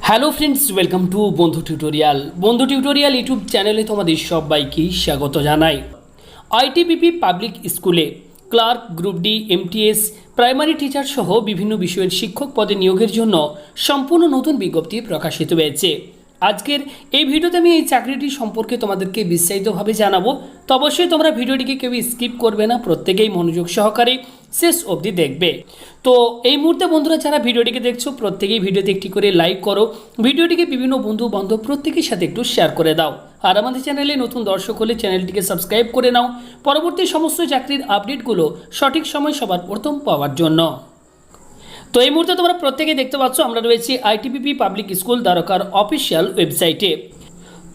Hello friends, welcome to বন্ধু tutorial YouTube চ্যানেলে তোমাদের সবাইকে স্বাগত জানাই। আইটিবিপি পাবলিক স্কুলে clerk, group D, MTS, primary teacher সহ বিভিন্ন বিষয়ের শিক্ষক পদে নিয়োগের জন্য সম্পূর্ণ নতুন বিজ্ঞপ্তি প্রকাশিত হয়েছে। আজকের এই ভিডিওতে আমি এই চাকরিটি সম্পর্কে তোমাদেরকে বিস্তারিতভাবে জানাবো। তো অবশ্যই তোমরা ভিডিওটিকে কেউ স্কিপ করবে না, প্রত্যেকেই মনোযোগ সহকারে শেষ অবধি দেখবে। তো এই মুহূর্তে বন্ধুরা যারা ভিডিওটিকে দেখছো, প্রত্যেকেই ভিডিওতে একটি করে লাইক করো, ভিডিওটিকে বিভিন্ন বন্ধু বান্ধব প্রত্যেকের সাথে একটু শেয়ার করে দাও। আর আমাদের চ্যানেলে নতুন দর্শক হলে চ্যানেলটিকে সাবস্ক্রাইব করে নাও পরবর্তী সমস্ত চাকরির আপডেটগুলো সঠিক সময় সবার প্রথম পাওয়ার জন্য। তো এই মুহূর্তে তোমরা প্রত্যেকেই দেখতে পাচ্ছ আমরা রয়েছি আইটিবিপি পাবলিক স্কুল দ্বারকার অফিসিয়াল ওয়েবসাইটে।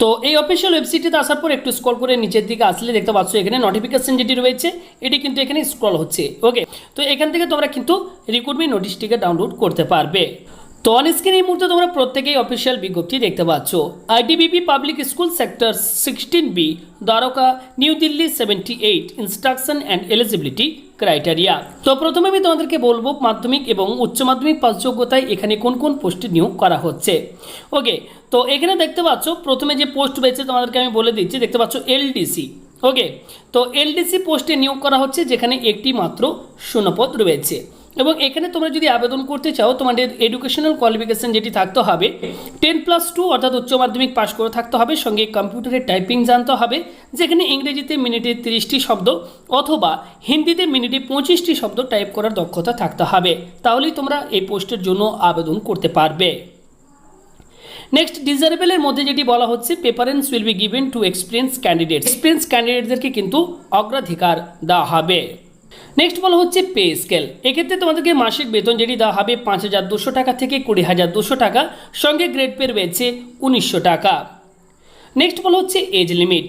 তো এই অফিসিয়াল ওয়েবসাইটে আসার পর একটু স্ক্রল করে নিচের দিকে আসলে দেখতে পাচ্ছ এখানে নোটিফিকেশন যেটি রয়েছে এটি কিন্তু এখানে স্ক্রল হচ্ছে। ওকে, তো এখান থেকে তোমরা কিন্তু রিক্রুটমেন্ট নোটিশটিকে ডাউনলোড করতে পারবে। তো অন স্ক্রিন এই মুহূর্তে তোমরা প্রত্যেকেই অফিসিয়াল বিজ্ঞপ্তি দেখতে পাচ্ছ। ITBP public school sector 16B, Dwarka, new Delhi 78, instruction and eligibility criteria. তো প্রথমে আমি তোমাদেরকে বলবো মাধ্যমিক এবং উচ্চ মাধ্যমিক পাস যোগ্যতায় এখানে কোন কোন পোস্টে নিয়োগ করা হচ্ছে। ওকে, তো এখানে দেখতে পাচ্ছ প্রথমে যে পোস্ট রয়েছে তোমাদেরকে আমি বলে দিচ্ছি। দেখতে পাচ্ছ এলডিসি। ওকে, তো এলডিসি পোস্টে নিয়োগ করা হচ্ছে যেখানে একটি মাত্র শূন্যপদ রয়েছে। এবং এখানে তোমরা যদি আবেদন করতে চাও তোমাদের এডুকেশনাল কোয়ালিফিকেশন যেটি থাকতে হবে 10+2 অর্থাৎ উচ্চ মাধ্যমিক পাশ করে থাকতে হবে, সঙ্গে কম্পিউটারে টাইপিং জানতে হবে, যেখানে ইংরেজিতে মিনিটে 30টি শব্দ অথবা হিন্দিতে মিনিটে 25টি শব্দ টাইপ করার দক্ষতা থাকতে হবে। তাহলেই তোমরা এই পোস্টের জন্য আবেদন করতে পারবে। নেক্সট, ডিজারেবলের মধ্যে যেটি বলা হচ্ছে preference will be given to experience ক্যান্ডিডেটদেরকে কিন্তু অগ্রাধিকার দেওয়া হবে। নেক্সট বলা হচ্ছে পে স্কেল। এক্ষেত্রে তোমাদেরকে মাসিক বেতন যেটি দেওয়া হবে 5,200 টাকা থেকে 20,200 টাকা, সঙ্গে গ্রেড পে রয়েছে 1900 টাকা। নেক্সট বলা হচ্ছে এজ লিমিট।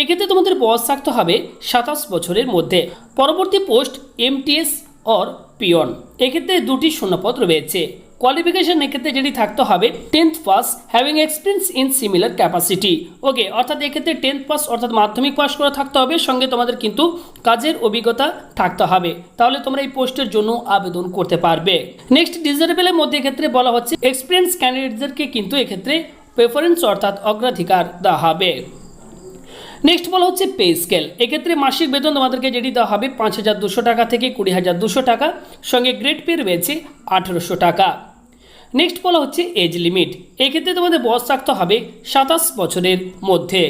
এক্ষেত্রে তোমাদের বয়স থাকতে হবে 27 বছরের মধ্যে। পরবর্তী পোস্ট এমটিএস অর পিয়ন। এক্ষেত্রে দুটি শূন্যপদ রয়েছে। কোয়ালিফিকেশন এক্ষেত্রে যেটি থাকতে হবে 10th pass having experience in similar capacity. Okay, অর্থাৎ এক্ষেত্রে 10th পাস অর্থাৎ মাধ্যমিক পাস করে থাকতে হবে, সঙ্গে তোমাদের কিন্তু কাজের অভিজ্ঞতা থাকতে হবে, তাহলে তোমরা এই পোস্টের জন্য আবেদন করতে পারবে। নেক্সট, ডিজারেবলের মধ্যে এক্ষেত্রে বলা হচ্ছে এক্সপিরিয়েন্স ক্যান্ডিডেটদেরকে কিন্তু এক্ষেত্রে প্রেফারেন্স অর্থাৎ অগ্রাধিকার দেওয়া হবে। নেক্সট বলা হচ্ছে পে স্কেল। এক্ষেত্রে মাসিক বেতন তোমাদেরকে যেটি দেওয়া হবে 5,200 টাকা থেকে 20,200 টাকা, সঙ্গে গ্রেড পে রয়েছে 1800 টাকা। নেক্সট বলা হচ্ছে এজ লিমিট। এক্ষেত্রে তোমাদের বয়স থাকতে হবে 27 বছরের মধ্যে।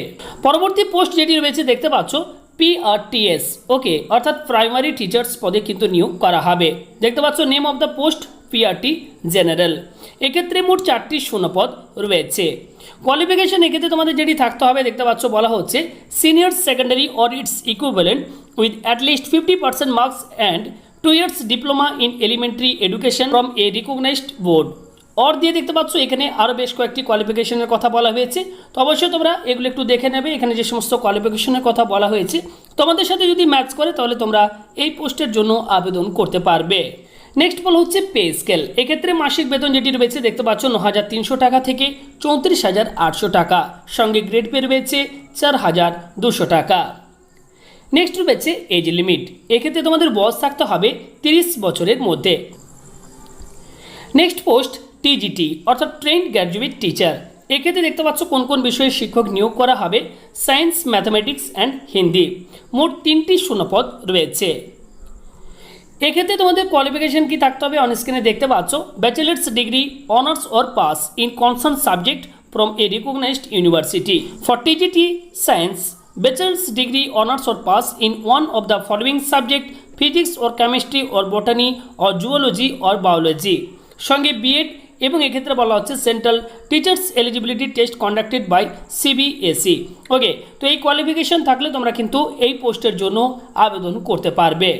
পরবর্তী পোস্ট যেটি রয়েছে দেখতে পাচ্ছ PRTS। ওকে, অর্থাৎ প্রাইমারি টিচার্স পদে কিন্তু নিয়োগ করা হবে। দেখতে পাচ্ছ name of the post PRT general. এক্ষেত্রে মোট 4টি শূন্যপদ রয়েছে। কোয়ালিফিকেশন এক্ষেত্রে তোমাদের যেটি থাকতে হবে দেখতে পাচ্ছ বলা হচ্ছে senior secondary or its equivalent with at least 50% marks and 2 years diploma in elementary education from a recognised board. Or দিয়ে দেখতে পাচ্ছ এখানে আরও বেশ কয়েকটি কোয়ালিফিকেশনের কথা বলা হয়েছে। তো অবশ্যই তোমরা এগুলো একটু দেখে নেবে। এখানে যে সমস্ত কোয়ালিফিকেশনের কথা বলা হয়েছে তোমাদের সাথে যদি ম্যাচ করে তাহলে তোমরা এই পোস্টের জন্য আবেদন করতে পারবে। নেক্সট বলা হচ্ছে পে স্কেল। এক্ষেত্রে মাসিক বেতন যেটি রয়েছে দেখতে পাচ্ছ 9,300 টাকা থেকে 34,800 টাকা, সঙ্গে গ্রেড পে রয়েছে 4,200 টাকা। নেক্সট রয়েছে এজ লিমিট। এক্ষেত্রে তোমাদের বয়স থাকতে হবে 30 বছরের মধ্যে। নেক্সট পোস্ট টিজিটি অর্থাৎ ট্রেন্ড গ্র্যাজুয়েট টিচার। এক্ষেত্রে দেখতে পাচ্ছ কোন কোন বিষয়ে শিক্ষক নিয়োগ করা হবে সায়েন্স, ম্যাথামেটিক্স অ্যান্ড হিন্দি। মোট 3টি শূন্যপদ রয়েছে। এক্ষেত্রে তোমাদের কোয়ালিফিকেশন কি থাকতে হবে অন স্ক্রিনে দেখতে পাচ্ছ bachelor's degree honours or pass in concern subject from a recognised university. For TGT science, bachelor's degree honours or pass in one of the following subject physics or chemistry or botany or zoology or biology, সঙ্গে BEd. এবং এক্ষেত্রে বলা হচ্ছে central teachers eligibility test conducted by CBSE। Okay, তো এই qualification থাকলে তোমরা কিন্তু এই পোস্টের জন্য আবেদন করতে পারবে।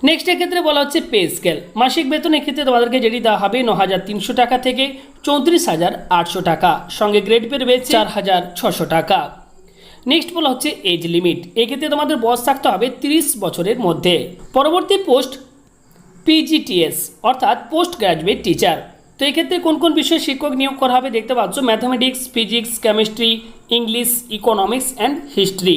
নেক্সট এক্ষেত্রে বলা হচ্ছে পে স্কেল। মাসিক বেতন এক্ষেত্রে তোমাদেরকে যেটি দেওয়া হবে 9,300 টাকা থেকে 34,800 টাকা, সঙ্গে গ্রেড পে রয়েছে 4,600 টাকা। নেক্সট বলা হচ্ছে এজ লিমিট। এক্ষেত্রে তোমাদের বয়স থাকতে হবে 30 বছরের মধ্যে। পরবর্তী পোস্ট PGTS অর্থাৎ পোস্ট গ্র্যাজুয়েট টিচার। তো এক্ষেত্রে কোন কোন বিষয়ে শিক্ষক নিয়োগ করা হবে দেখতে পাচ্ছ mathematics, physics, chemistry, English, economics and history.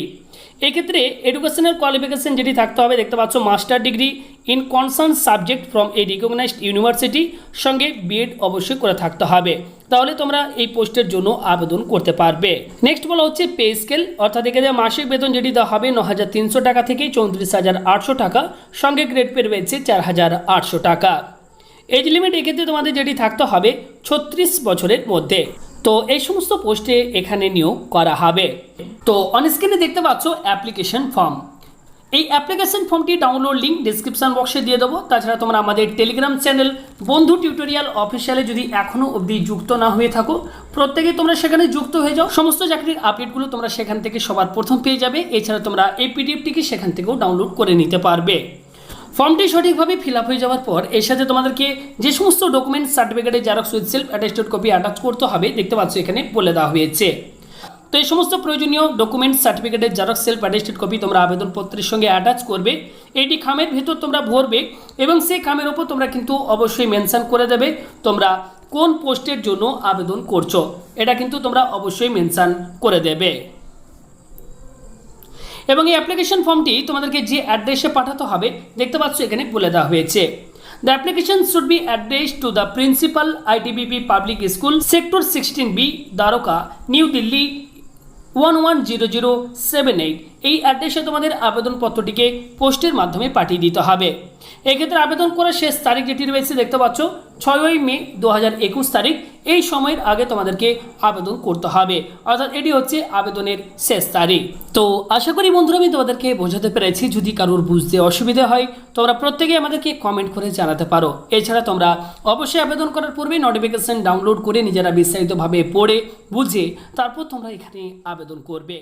এক্ষেত্রে এডুকেশনাল কোয়ালিফিকেশন যেটি থাকতে হবে দেখতে পাচ্ছ master degree in concern subject from a recognised university, সঙ্গে বিএড অবশ্যই করে থাকতে হবে, তাহলে তোমরা এই পোস্টের জন্য আবেদন করতে পারবে। নেক্সট বলা হচ্ছে পে স্কেল, অর্থাৎ এখানে মাসিক বেতন যেটি দেওয়া হবে 9,300 টাকা থেকে 34,800 টাকা, সঙ্গে গ্রেড পে রয়েছে 4,800 টাকা। এজ লিমিট এক্ষেত্রে তোমাদের যেটি থাকতে হবে 36 বছরের মধ্যে। তো এই সমস্ত পোস্টে এখানে নিয়োগ করা হবে। তো অন স্ক্রিনে দেখতে পাচ্ছ অ্যাপ্লিকেশন ফর্ম। এই অ্যাপ্লিকেশন ফর্মটি ডাউনলোড লিঙ্ক ডিসক্রিপশন বক্সে দিয়ে দেবো। তাছাড়া তোমরা আমাদের টেলিগ্রাম চ্যানেল বন্ধু টিউটোরিয়াল অফিসিয়ালে যদি এখনও অবধি যুক্ত না হয়ে থাকো, প্রত্যেকেই তোমরা সেখানে যুক্ত হয়ে যাও। সমস্ত চাকরির আপডেটগুলো তোমরা সেখান থেকে সবার প্রথম পেয়ে যাবে। এছাড়া তোমরা এই পিডিএফটিকে সেখান থেকেও ডাউনলোড করে নিতে পারবে। ফর্মটি সঠিকভাবে ফিল আপ হয়ে যাওয়ার পর এর সাথে তোমাদেরকে যে সমস্ত ডকুমেন্ট সার্টিফিকেটের xerox with self attested copy attach করতে হবে দেখতে পাচ্ছ এখানে বলে দেওয়া হয়েছে। তো এই সমস্ত প্রয়োজনীয় ডকুমেন্ট সার্টিফিকেটের জেরক্স সেলফ অ্যাটেস্টেড কপি তোমরা আবেদনপত্রের সঙ্গে অ্যাটাচ করবে। এটি খামের ভেতর তোমরা ভরবে এবং সেই খামের ওপর তোমরা কিন্তু অবশ্যই মেনশন করে দেবে তোমরা কোন পোস্টের জন্য আবেদন করছো, এটা কিন্তু তোমরা অবশ্যই মেনশন করে দেবে। এবং এই অ্যাপ্লিকেশন ফর্মটি তোমাদেরকে যে অ্যাড্রেসে পাঠাতে হবে দেখতে পাচ্ছ এখানে বলে দেওয়া হয়েছে। The application should be address to the principal ITBP public school, sector 16B, Dwarka, new Delhi 110078। এই অ্যাড্রেসে তোমাদের আবেদনপত্রটিকে পোস্টের মাধ্যমে পাঠিয়ে দিতে হবে। এক্ষেত্রে আবেদন করার শেষ তারিখ যেটি রয়েছে দেখতে পাচ্ছ 6ই মে 2021 তারিখ। এই সময়ের আগে তোমাদেরকে আবেদন করতে হবে, অর্থাৎ এটি হচ্ছে আবেদনের শেষ তারিখ। তো আশা করি বন্ধুরা আমি তোমাদেরকে বোঝাতে পেরেছি। যদি কারোর বুঝতে অসুবিধা হয় তোমরা প্রত্যেকেই আমাদেরকে কমেন্ট করে জানাতে পারো। এছাড়া তোমরা অবশ্যই আবেদন করার পূর্বেই নোটিফিকেশন ডাউনলোড করে নিজেরা বিস্তারিতভাবে পড়ে বুঝে তারপর তোমরা এখানে আবেদন করবে।